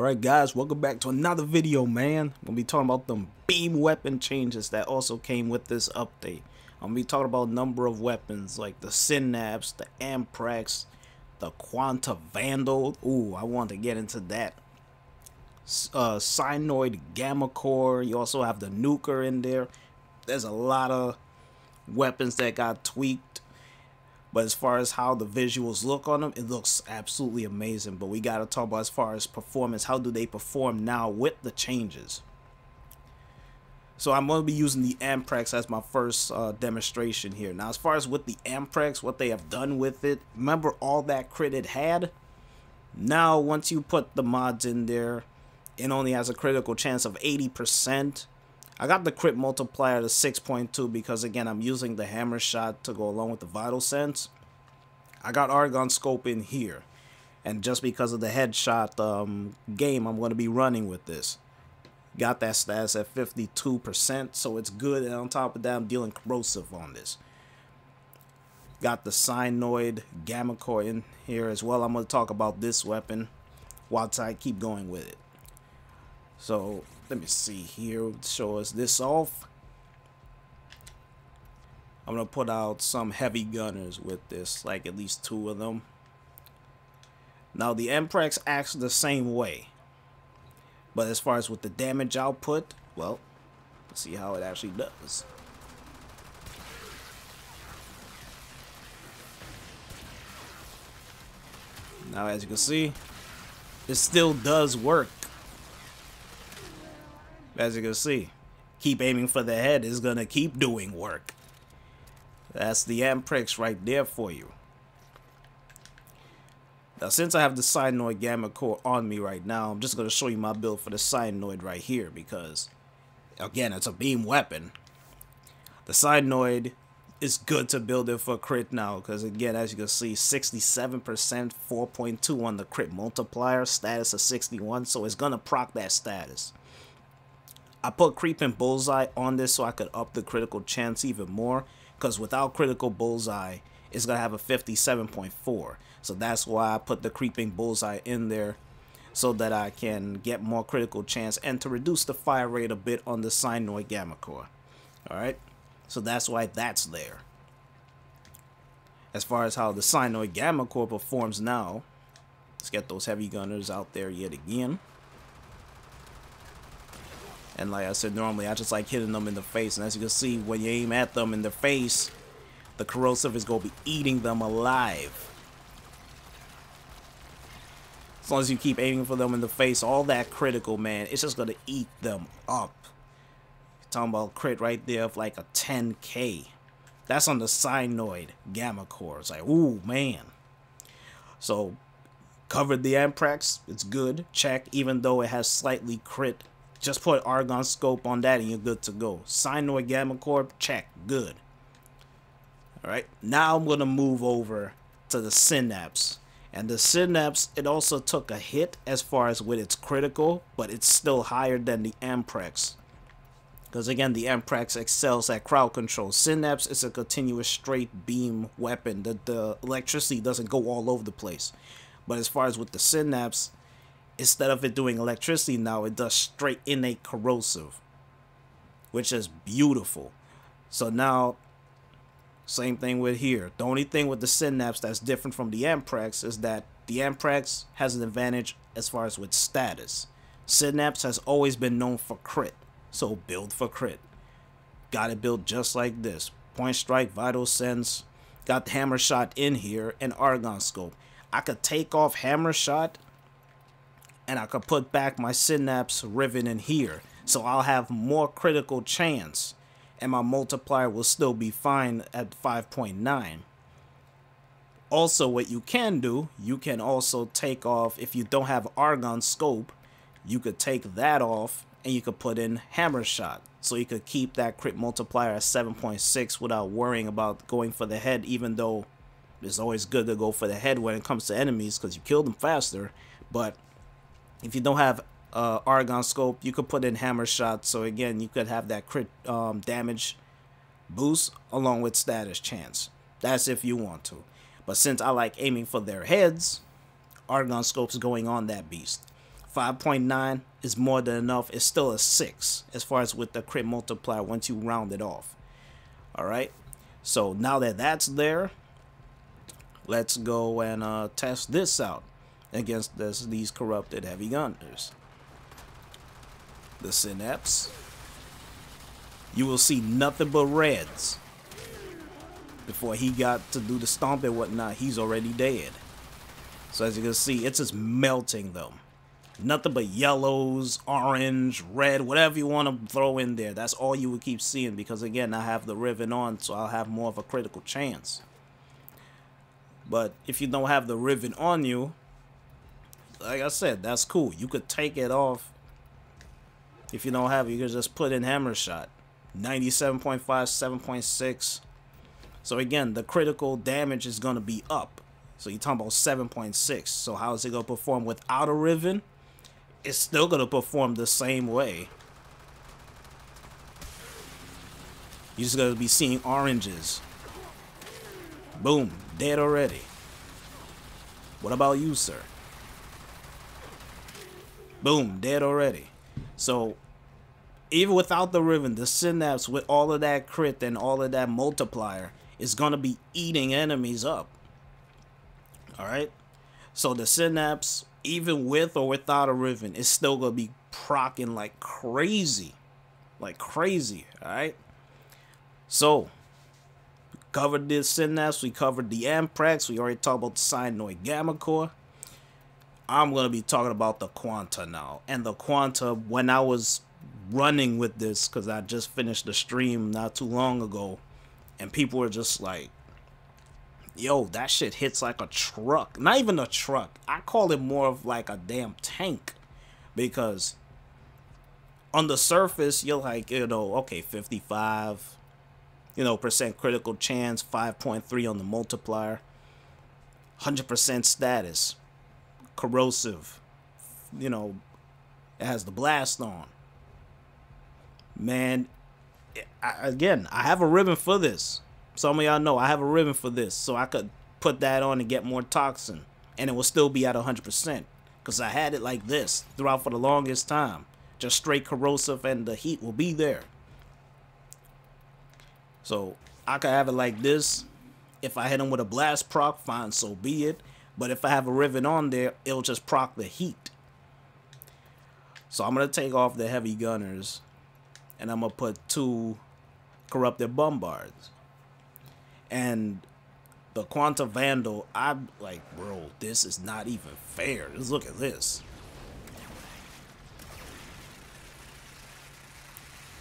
Alright guys, welcome back to another video, man. I'm gonna be talking about them beam weapon changes that also came with this update. I'm gonna be talking about a number of weapons like the Synapse, the Amprex, the Quanta Vandal. Ooh, I want to get into that. Synoid Gammacor. You also have the Nukor in there. There's a lot of weapons that got tweaked. But as far as how the visuals look on them, it looks absolutely amazing. But we got to talk about as far as performance. How do they perform now with the changes? So I'm going to be using the Amprex as my first demonstration here. Now, as far as with the Amprex, what they have done with it, remember all that crit it had? Now, once you put the mods in there, it only has a critical chance of 80%. I got the crit multiplier to 6.2 because, again, I'm using the hammer shot to go along with the vital sense. I got argon scope in here, and just because of the headshot game I'm going to be running with this. Got that status at 52%, so it's good, and on top of that, I'm dealing corrosive on this. Got the Synoid Gammacor in here as well. I'm going to talk about this weapon whilst I keep going with it. So let me see here, show us this off. I'm going to put out some heavy gunners with this, like at least 2 of them. Now the Amprex acts the same way. But as far as with the damage output, well, let's see how it actually does. Now as you can see, it still does work. As you can see, keep aiming for the head is going to keep doing work. That's the Amprex right there for you. Now, since I have the Synoid Gammacor on me right now, I'm just going to show you my build for the Synoid right here because, again, it's a beam weapon. The Synoid is good to build it for crit now because, again, as you can see, 67%, 4.2 on the crit multiplier, status of 61, so it's going to proc that status. I put creeping bullseye on this so I could up the critical chance even more, because without critical bullseye it's gonna have a 57.4, so that's why I put the creeping bullseye in there so that I can get more critical chance and to reduce the fire rate a bit on the Synoid Gammacor. Alright, so that's why that's there. As far as how the Synoid Gammacor performs now, let's get those heavy gunners out there yet again. And like I said, normally I just like hitting them in the face. And as you can see, when you aim at them in the face, the corrosive is going to be eating them alive. As long as you keep aiming for them in the face, all that critical, man, it's just going to eat them up. You're talking about crit right there of like a 10k. That's on the Synoid Gammacor. It's like, ooh, man. So, covered the Amprex. It's good. Check. Even though it has slightly crit, just put argon scope on that and you're good to go. Synoid Gammacor, check, good. Alright, now I'm going to move over to the Synapse. And the Synapse, it also took a hit as far as with its critical, but it's still higher than the Amprex. Because again, the Amprex excels at crowd control. Synapse is a continuous straight beam weapon. The electricity doesn't go all over the place. But as far as with the Synapse, instead of it doing electricity now, it does straight innate corrosive, which is beautiful. So now, same thing with here. The only thing with the Synapse that's different from the Amprex is that the Amprex has an advantage as far as with status. Synapse has always been known for crit, so build for crit. Got it built just like this. Point strike, vital sense, got the hammer shot in here, and argon scope. I could take off hammer shot and I could put back my Synapse rivet in here. So I'll have more critical chance. And my multiplier will still be fine at 5.9. Also, what you can do, you can also take off, if you don't have argon scope, you could take that off and you could put in hammer shot. So you could keep that crit multiplier at 7.6 without worrying about going for the head, even though it's always good to go for the head when it comes to enemies because you kill them faster. But if you don't have argon scope, you could put in hammer shot, so again you could have that crit damage boost along with status chance. That's if you want to. But since I like aiming for their heads, argon scope's going on that beast. 5.9 is more than enough. It's still a 6 as far as with the crit multiplier once you round it off. Alright, so now that that's there, let's go and test this out against these corrupted heavy gunners. The Synapse. You will see nothing but reds. Before he got to do the stomp and whatnot, he's already dead. So as you can see, it's just melting them. Nothing but yellows, orange, red, whatever you want to throw in there. That's all you will keep seeing because, again, I have the Riven on, so I'll have more of a critical chance. But if you don't have the Riven on you, like I said, that's cool. You could take it off. If you don't have it, you can just put in Hammer Shot. 97.5, 7.6. So again, the critical damage is going to be up. So you're talking about 7.6. So how is it going to perform without a Riven? It's still going to perform the same way. You're just going to be seeing oranges. Boom. Dead already. What about you, sir? Boom. Dead already. So even without the Riven, the Synapse with all of that crit and all of that multiplier is going to be eating enemies up. Alright? So the Synapse, even with or without a Riven, is still going to be proccing like crazy. Like crazy. Alright? So, we covered the Synapse. We covered the Amprex. We already talked about the Synoid Gammacor. I'm going to be talking about the Quanta now. And the Quanta, when I was running with this, because I just finished the stream not too long ago, and people were just like, yo, that shit hits like a truck. Not even a truck. I call it more of like a damn tank. Because on the surface, you're like, you know, okay, 55, you know, percent critical chance, 5.3 on the multiplier, 100% status, corrosive, you know, it has the blast on. Man, again, I have a ribbon for this. Some of y'all know I have a ribbon for this, so I could put that on and get more toxin, and it will still be at 100%, because I had it like this throughout for the longest time. Just straight corrosive, and the heat will be there. So I could have it like this. If I hit him with a blast proc, fine, so be it. But if I have a ribbon on there, it'll just proc the heat. So I'm going to take off the heavy gunners, and I'm going to put 2 corrupted bombards. And the Quanta Vandal, I'm like, bro, this is not even fair. Just look at this.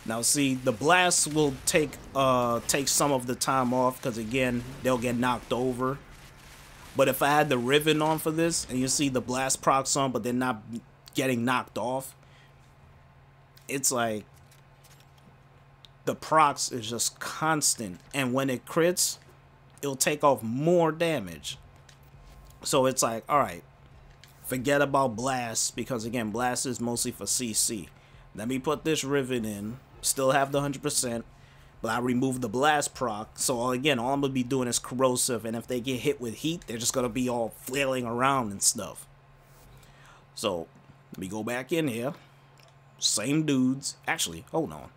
Now see, the blasts will take some of the time off, because again, they'll get knocked over. But if I had the Riven on for this, and you see the blast procs on, but they're not getting knocked off, it's like the procs is just constant, and when it crits, it'll take off more damage. So it's like, alright, forget about blast, because again, blast is mostly for CC. Let me put this Riven in, still have the 100%, but I remove the blast proc. So again, all I'm going to be doing is corrosive, and if they get hit with heat, they're just going to be all flailing around and stuff. So let me go back in here. Same dudes. Actually, hold on.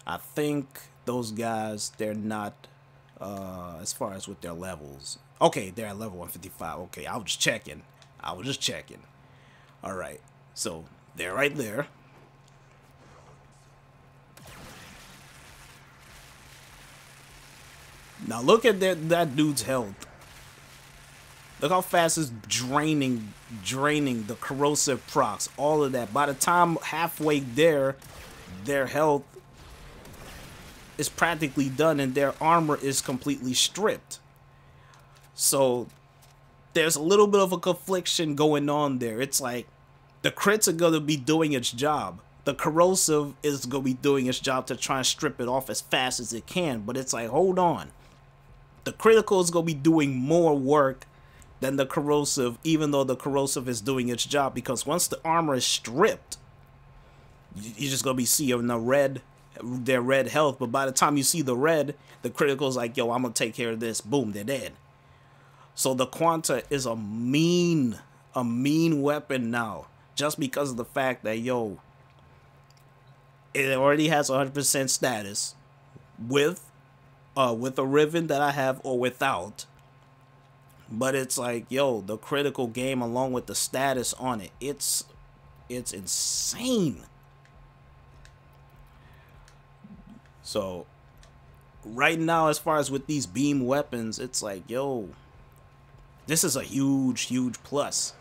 I think those guys, they're not, as far as with their levels. Okay, they're at level 155. Okay, I was just checking. Alright, so they're right there. Now look at that dude's health. Look how fast it's draining the corrosive procs, all of that. By the time halfway there, their health is practically done and their armor is completely stripped. So there's a little bit of a confliction going on there. It's like the crits are going to be doing its job. The corrosive is going to be doing its job to try and strip it off as fast as it can. But it's like, hold on. The critical is going to be doing more work than the corrosive, even though the corrosive is doing its job. Because once the armor is stripped, you're just going to be seeing their red health. But by the time you see the red, the critical is like, yo, I'm going to take care of this. Boom, they're dead. So the Quanta is a mean a mean weapon now, just because of the fact that, yo, it already has 100% status with a Riven that I have or without. But it's like, yo, the critical game along with the status on it, it's insane. So right now, as far as with these beam weapons, it's like, yo, this is a huge plus.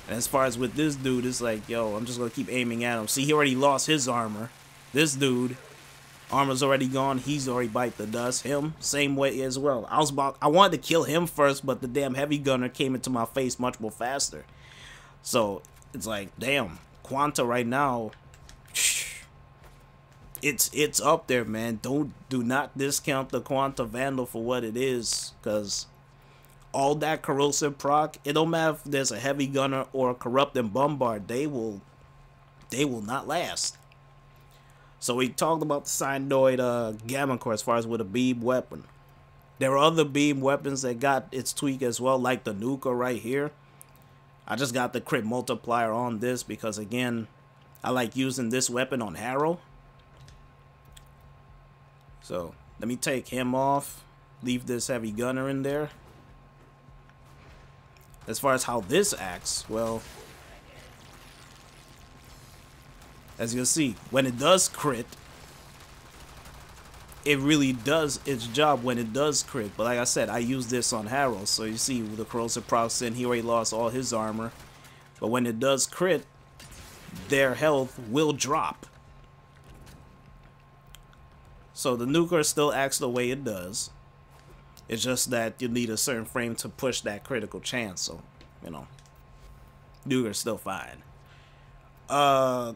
And as far as with this dude, it's like, yo, I'm just gonna keep aiming at him. See, he already lost his armor. This dude, armor's already gone. He's already bite the dust. Him, same way as well. I wanted to kill him first, but the damn heavy gunner came into my face much more faster. So it's like, damn, Quanta right now, it's up there, man. Do not discount the Quanta Vandal for what it is, because all that corrosive proc, it don't matter if there's a heavy gunner or a corrupt and bombard, they will not last. So we talked about the Synoid Gammacor as far as with a beam weapon. There are other beam weapons that got its tweak as well, like the Nukor right here. I just got the crit multiplier on this because, again, I like using this weapon on Harrow. So let me take him off, leave this heavy gunner in there. As far as how this acts, well, as you'll see, when it does crit, it really does its job when it does crit. But like I said, I use this on Harrow, so you see with the corrosive procs in, he already lost all his armor. But when it does crit, their health will drop. So the Nukor still acts the way it does. It's just that you need a certain frame to push that critical chance. So, you know, Nukor's still fine. The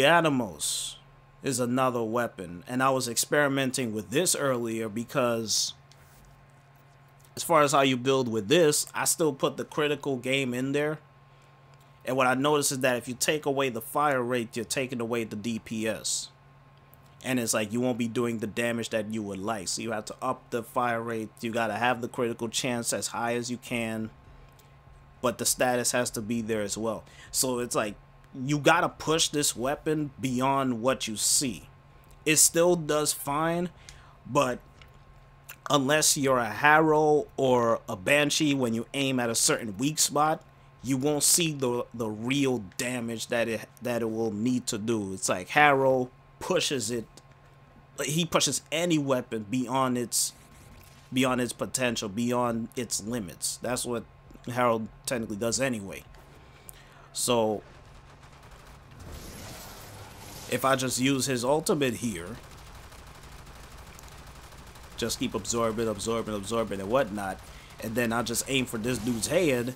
Amals is another weapon. And I was experimenting with this earlier because as far as how you build with this, I still put the critical game in there. And what I noticed is that if you take away the fire rate, you're taking away the DPS. And it's like you won't be doing the damage that you would like. So you have to up the fire rate. You got to have the critical chance as high as you can. But the status has to be there as well. So it's like you got to push this weapon beyond what you see. It still does fine. But unless you're a Harrow or a Banshee, when you aim at a certain weak spot, you won't see the real damage that it will need to do. It's like Harrow pushes it, he pushes any weapon beyond its potential, beyond its limits. That's what Harrow technically does anyway. So if I just use his ultimate here, just keep absorbing and whatnot, and then I just aim for this dude's head,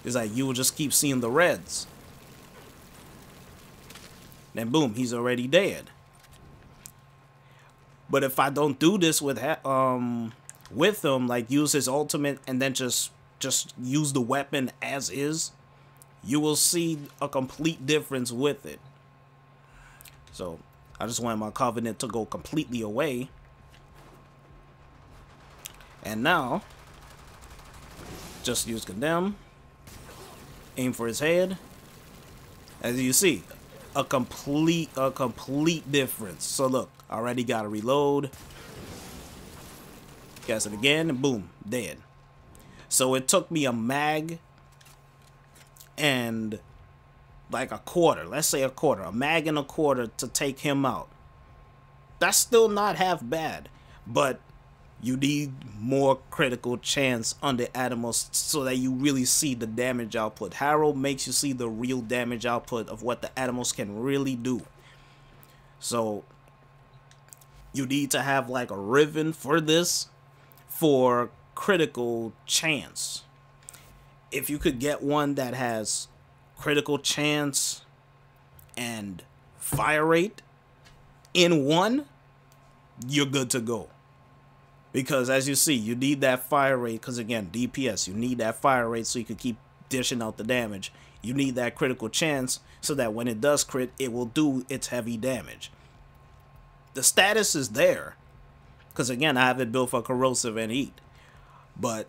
it's like you will just keep seeing the reds. Then boom, he's already dead. But if I don't do this with him, like use his ultimate and then just use the weapon as is, you will see a complete difference with it. So I just wanted my Covenant to go completely away. And now, just use Condemn, aim for his head. As you see, a complete difference. So look, I already got to reload. Cast it again, and boom, dead. So it took me a mag and like a quarter, let's say a mag and a quarter to take him out. That's still not half bad, but you need more critical chance on the Amals so that you really see the damage output. Harrow makes you see the real damage output of what the Amals can really do. So you need to have like a Riven for this for critical chance. If you could get one that has critical chance and fire rate in one, you're good to go. Because as you see, you need that fire rate, because again, DPS, you need that fire rate so you can keep dishing out the damage. You need that critical chance so that when it does crit, it will do its heavy damage. The status is there, because again, I have it built for corrosive and heat. But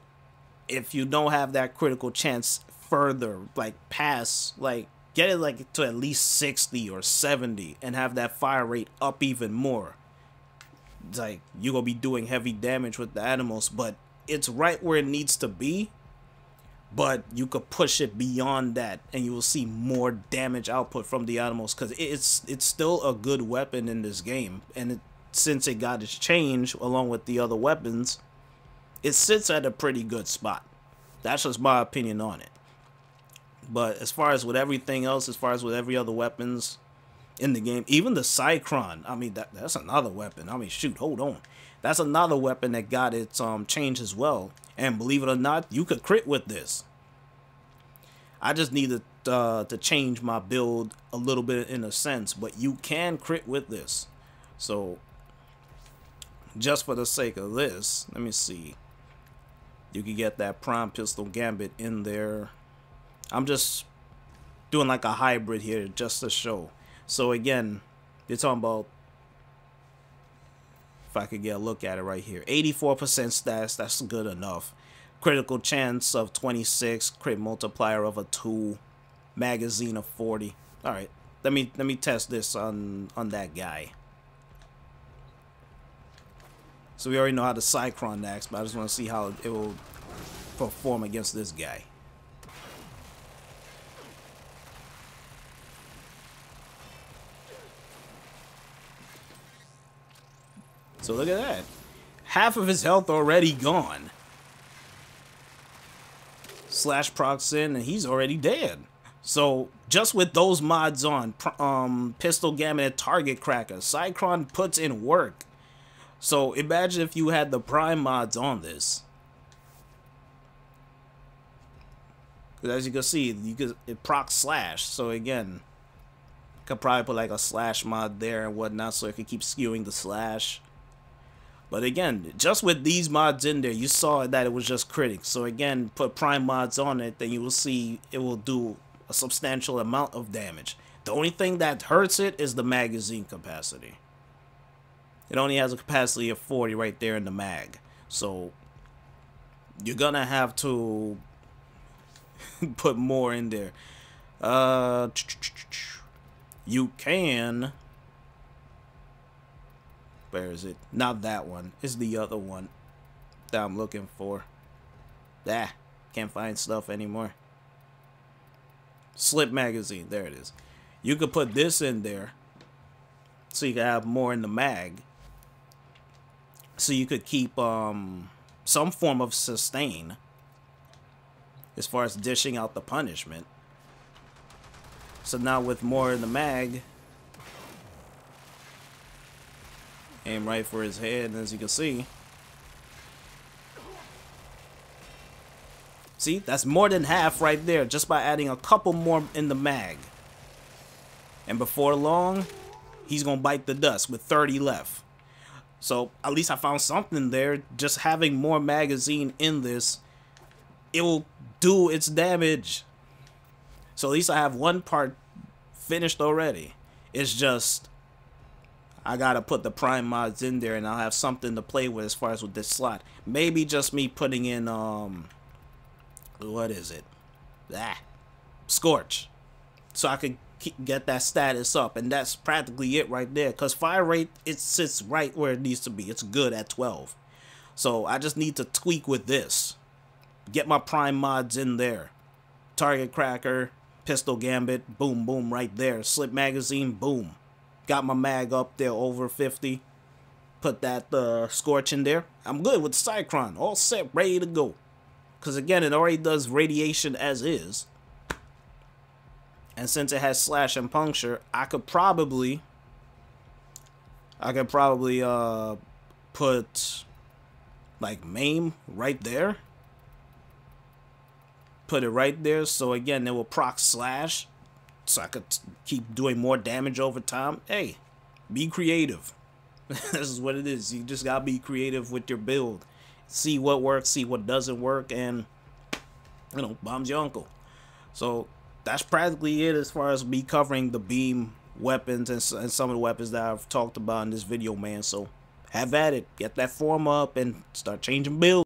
if you don't have that critical chance further, like past, like get it like to at least 60 or 70 and have that fire rate up even more, it's like you're gonna be doing heavy damage with the animals. But it's right where it needs to be, but you could push it beyond that and you will see more damage output from the animals, because it's still a good weapon in this game. And since it got its change along with the other weapons, it sits at a pretty good spot. That's just my opinion on it. But as far as with everything else, as far as with every other weapons in the game, even the Sycron, I mean, that's another weapon. I mean, shoot, hold on. That's another weapon that got its change as well. And believe it or not, you could crit with this. I just needed to change my build a little bit in a sense, but you can crit with this. So, just for the sake of this, let me see. You can get that Prime Pistol Gambit in there. I'm just doing like a hybrid here just to show. So again, you're talking about, if I could get a look at it right here, 84% stats, that's good enough. Critical chance of 26, crit multiplier of a 2, magazine of 40. All right, let me test this on that guy. So we already know how the Sycron acts, but I just want to see how it will perform against this guy. So look at that. Half of his health already gone. Slash procs in and he's already dead. So just with those mods on, Pistol Gambit and Target Cracker, Sycron puts in work. So imagine if you had the Prime mods on this. Because as you can see, it procs slash. So again, could probably put like a slash mod there and whatnot so it could keep skewing the slash. But again, just with these mods in there, you saw that it was just critting. So again, put Prime mods on it, then you will see it will do a substantial amount of damage. The only thing that hurts it is the magazine capacity. It only has a capacity of 40 right there in the mag. So you're gonna have to put more in there. You can... Where is it? Not that one. It's the other one that I'm looking for. Can't find stuff anymore. Slip magazine. There it is. You could put this in there so you can have more in the mag. So you could keep some form of sustain as far as dishing out the punishment. So now with more in the mag, aim right for his head, and as you can see, that's more than half right there just by adding a couple more in the mag. And before long, he's gonna bite the dust with 30 left. So at least I found something there. Just having more magazine in this, it will do its damage. So at least I have one part finished already. It's just I gotta put the Prime mods in there and I'll have something to play with as far as with this slot. Maybe just me putting in what is it? Scorch. So I could get that status up, and that's practically it right there, because fire rate, it sits right where it needs to be. It's good at 12. So I just need to tweak with this. Get my Prime mods in there. Target Cracker, Pistol Gambit, boom, boom, right there. Slip magazine, boom. Got my mag up there over 50. Put that Scorch in there. I'm good with Sycron. All set, ready to go. Because again, it already does radiation as is. And since it has slash and puncture, I could probably put like maim right there. Put it right there, so again, it will proc slash. So I could keep doing more damage over time. Hey, be creative. This is what it is. You just gotta be creative with your build. See what works, see what doesn't work, and, you know, bomb's your uncle. So that's practically it as far as me covering the beam weapons and some of the weapons that I've talked about in this video, man. So have at it. Get that form up and start changing builds.